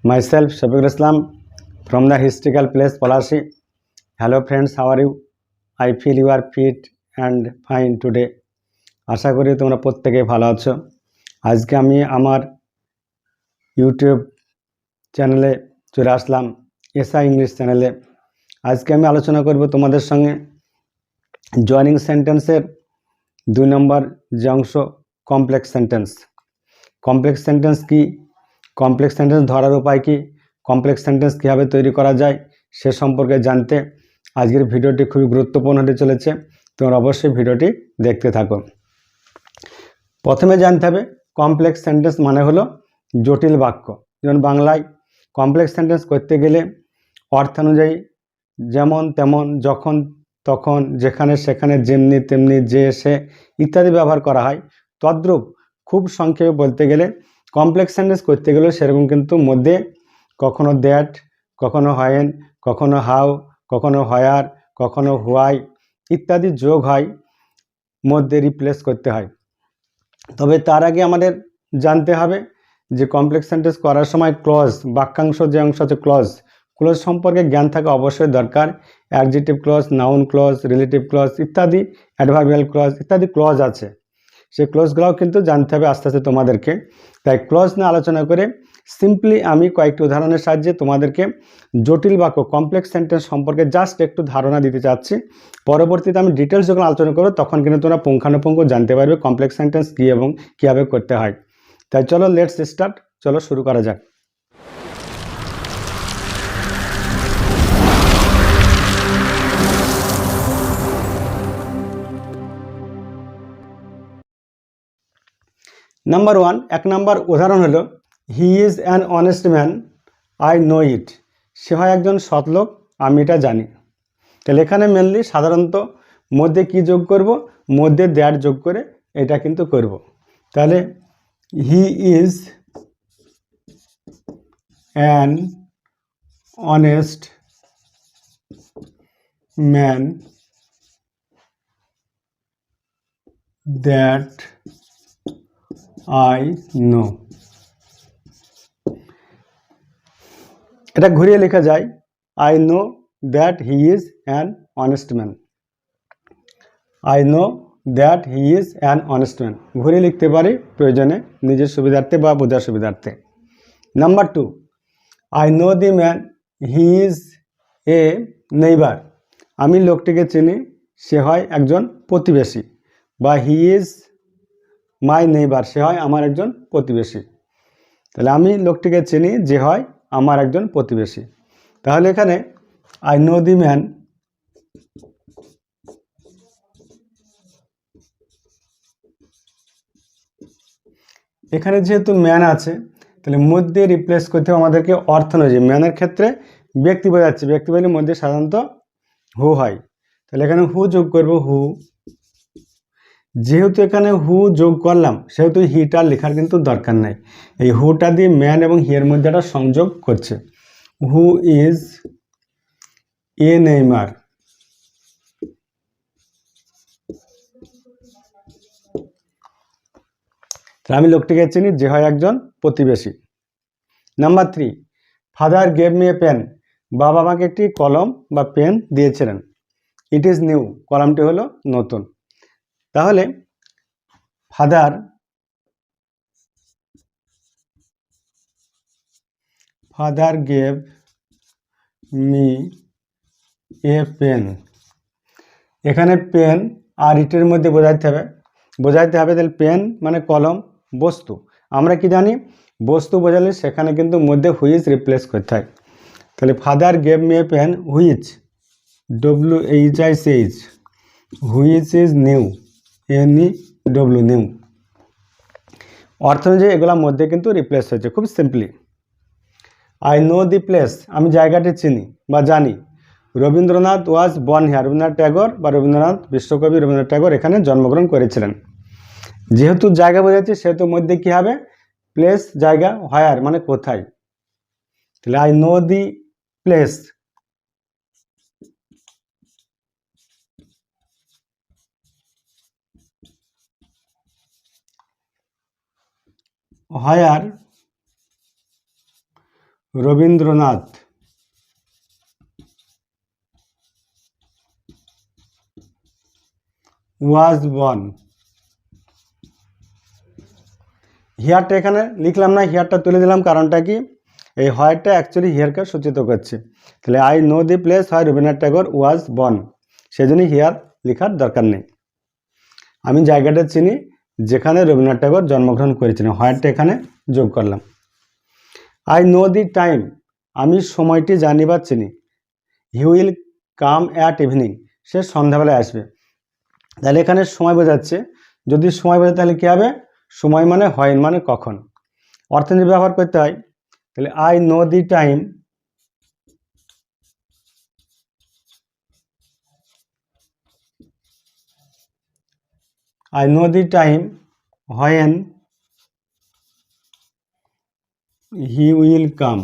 Myself, Shafiqul Islam from the historical place Palashi. Hello friends, how are you? I feel you are fit and fine today. আশা করি তোমরা প্রত্যেকেই ভালো আছো। আজকে আমি আমার ইউটিউব চ্যানেলে চলে আসলাম, এসআই ইংলিশ চ্যানেলে। আজকে আমি আলোচনা করব তোমাদের সঙ্গে জয়নিং সেন্টেন্সের 2 নম্বর যে অংশ, কমপ্লেক্স সেন্টেন্স। কমপ্লেক্স সেন্টেন্স কি, কমপ্লেক্স সেন্টেন্স ধরার উপায় কি, কমপ্লেক্স সেন্টেন্স কীভাবে তৈরি করা যায় সে সম্পর্কে জানতে আজকের ভিডিওটি খুবই গুরুত্বপূর্ণ হতে চলেছে। তোমরা অবশ্যই ভিডিওটি দেখতে থাকো। প্রথমে জানতে হবে কমপ্লেক্স সেন্টেন্স মানে হলো জটিল বাক্য। যেমন বাংলায় কমপ্লেক্স সেন্টেন্স করতে গেলে অর্থানুযায়ী যেমন তেমন, যখন তখন, যেখানে সেখানে, যেমনি তেমনি, যে সে ইত্যাদি ব্যবহার করা হয়। তদ্রূপ খুব সংক্ষেপে বলতে গেলে কমপ্লেক্স সেন্টেন্স করতে গেলে সেরকম কিন্তু মধ্যে কখনো দ্যাট, কখনো হোয়েন, কখনো হাউ, কখনো হোয়ার, কখনো হোয়াই ইত্যাদি যোগ হয়, মধ্যে রিপ্লেস করতে হয়। তবে তার আগে আমাদের জানতে হবে যে কমপ্লেক্স সেন্টেন্স করার সময় ক্লজ, বাক্যাংশ যে অংশ আছে ক্লজ সম্পর্কে জ্ঞান থাকা অবশ্যই দরকার। Adjective clause, noun clause, relative clause ইত্যাদি, অ্যাডভার্বিয়াল ক্লজ ইত্যাদি ক্লজ আছে। সেই ক্লজগুলোও কিন্তু জানতে হবে আস্তে আস্তে তোমাদেরকে। তাই ক্লজ নিয়ে আলোচনা করে সিম্পলি আমি কয়েকটি উদাহরণের সাহায্যে তোমাদেরকে জটিল বাক্য কমপ্লেক্স সেন্টেন্স সম্পর্কে জাস্ট একটু ধারণা দিতে চাচ্ছি। পরবর্তীতে আমি ডিটেলস যখন আলোচনা করবো তখন কিন্তু তোমরা পুঙ্খানুপুঙ্খ জানতে পারবে কমপ্লেক্স সেন্টেন্স কী এবং কীভাবে করতে হয়। তাই চলো লেটস স্টার্ট, চলো শুরু করা যাক। নাম্বার 1, 1 নম্বর উদাহরণ হলো he is an honest man, I know it. সে হয় একজন সৎলোক, আমি এটা জানি। তাহলে এখানে মেনলি সাধারণত মধ্যে কি যোগ করব, মধ্যে দ্যাট যোগ করে এটা কিন্তু করব। তাহলে হি is an honest man that I know. এটা ঘুরিয়ে লেখা যায়, I know that he is an honest man. I know that he is an honest man ঘুরিয়ে লিখতে পারি প্রয়োজনে, নিজের সুবিধার্থে বা বোঝার সুবিধার্থে। Number 2, I know the man, he is a neighbour. আমি লোকটিকে চিনি, সে হয় একজন প্রতিবেশী, বা হি ইজ মাই নেইবার, সে হয় আমার একজন প্রতিবেশী। তাহলে আমি লোকটিকে চিনি, যে হয় আমার একজন প্রতিবেশী। তাহলে এখানে আই নো দি ম্যান এখানে যেহেতু ম্যান আছে তাহলে মধ্যে রিপ্লেস করতে হবে আমাদেরকে অর্থ অনুযায়ী। ম্যানের ক্ষেত্রে ব্যক্তি বোঝাচ্ছে, ব্যক্তি বলে মধ্যে সাধারণত হু হয়। তাহলে এখানে হু যোগ করব, হু। যেহেতু এখানে হু যোগ করলাম সেহেতু হিটা লেখার কিন্তু দরকার নাই। এই হুটা দিয়ে ম্যান এবং হি এর মধ্যে একটা সংযোগ করছে। Who is a neighbour. আমি লোকটিকে চিনি, যে হয় একজন প্রতিবেশী। Number 3, father gave me a pen. বাবা আমাকে একটি কলম বা পেন দিয়েছিলেন। ইট ইজ নিউ, কলমটি হলো নতুন। তাহলে father gave me a pen. এখানে পেন আর ইটের মধ্যে বোঝাইতে হবে। তাহলে পেন মানে কলম, বস্তু। আমরা কি জানি, বস্তু বোঝালে সেখানে কিন্তু মধ্যে হুইচ রিপ্লেস করতে হয়। তাহলে father gave me a pen which, WHICH, which is new, NEW, new. অর্থ অনুযায়ী এগুলোর মধ্যে কিন্তু রিপ্লেস হয়েছে খুব simply. I know the place, আমি জায়গাটি চিনি বা জানি। Rabindranath was born here, Rabindranath Tagore বা রবীন্দ্রনাথ বিশ্বকবি রবীন্দ্রনাথ ট্যাগর এখানে জন্মগ্রহণ করেছিলেন। যেহেতু জায়গা বোঝাচ্ছে সেহেতু মধ্যে কি হবে, প্লেস, জায়গা, হোয়ার মানে কোথায়। তাহলে I know the place, where Rabindranath was born. হিয়ারটা এখানে লিখলাম না, হিয়ারটা তুলে দিলাম, কারণটা কি, এই হোয়াইটটা অ্যাকচুয়ালি হিয়ারকে সূচিত করছে। তাহলে আই নো দি প্লেস হয় রবীন্দ্রনাথ ঠাকুর ওয়াজ বর্ন, সেই জন্য হিয়ার লেখার দরকার নেই। আমি জায়গাটা চিনি যেখানে রবীন্দ্রনাথ ঠাকুর জন্মগ্রহণ করেছিলেন, হোয়াইটটা এখানে যোগ করলাম। আই নো দি টাইম, আমি সময়টি জানি বা চিনি। He will come at evening, সে সন্ধ্যাবেলায় আসবে। তাহলে এখানে সময় বোঝাচ্ছে, যদি সময় বোঝায় তাহলে কী হবে, সময় মানে হয় মানে কখন, অর্থনীতি ব্যবহার করতে হয়। তাহলে I know the time, I know the time when he will come.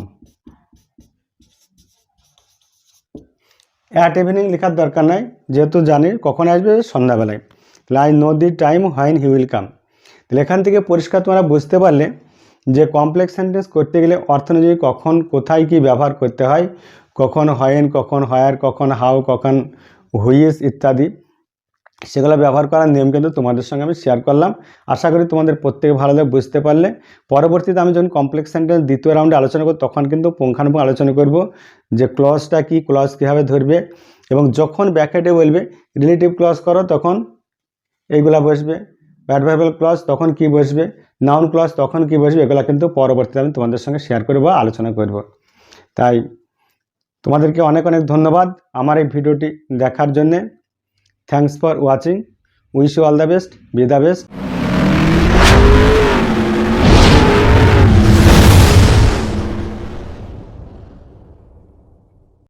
At evening লেখার দরকার নাই, যেহেতু জানি কখন আসবে, সন্ধ্যাবেলায়। তাহলে I know the time when he will come. তাহলে এখান থেকে পরিষ্কার তোমরা বুঝতে পারলে যে কমপ্লেক্স সেন্টেন্স করতে গেলে অর্থ অনুযায়ী কখন কোথায় কি ব্যবহার করতে হয়, কখন হোয়েন, কখন হোয়ার, কখন হাউ, কখন হুইজ ইত্যাদি, সেগুলো ব্যবহার করার নিয়ম কিন্তু তোমাদের সঙ্গে আমি শেয়ার করলাম। আশা করি তোমাদের প্রত্যেকে ভালোভাবে বুঝতে পারলে। পরবর্তীতে আমি যখন কমপ্লেক্স সেন্টেন্স দ্বিতীয় রাউন্ডে আলোচনা করব, তখন কিন্তু পুঙ্খানুপুঙ্খ আলোচনা করব যে ক্লজটা কি, ক্লজ কীভাবে ধরবে, এবং যখন ব্র্যাকেটে বলবে রিলেটিভ ক্লজ করো তখন এইগুলা বসবে, অ্যাডভার্বিয়াল ক্লজ তখন কি বসবে, নাউন ক্লজ তখন কি বসবে, এগুলো কিন্তু পরবর্তীতে আমি তোমাদের সঙ্গে শেয়ার করব, আলোচনা করব। তাই তোমাদেরকে অনেক অনেক ধন্যবাদ আমার এই ভিডিওটি দেখার জন্যে। Thanks for watching. Wish you all the best. Be the best.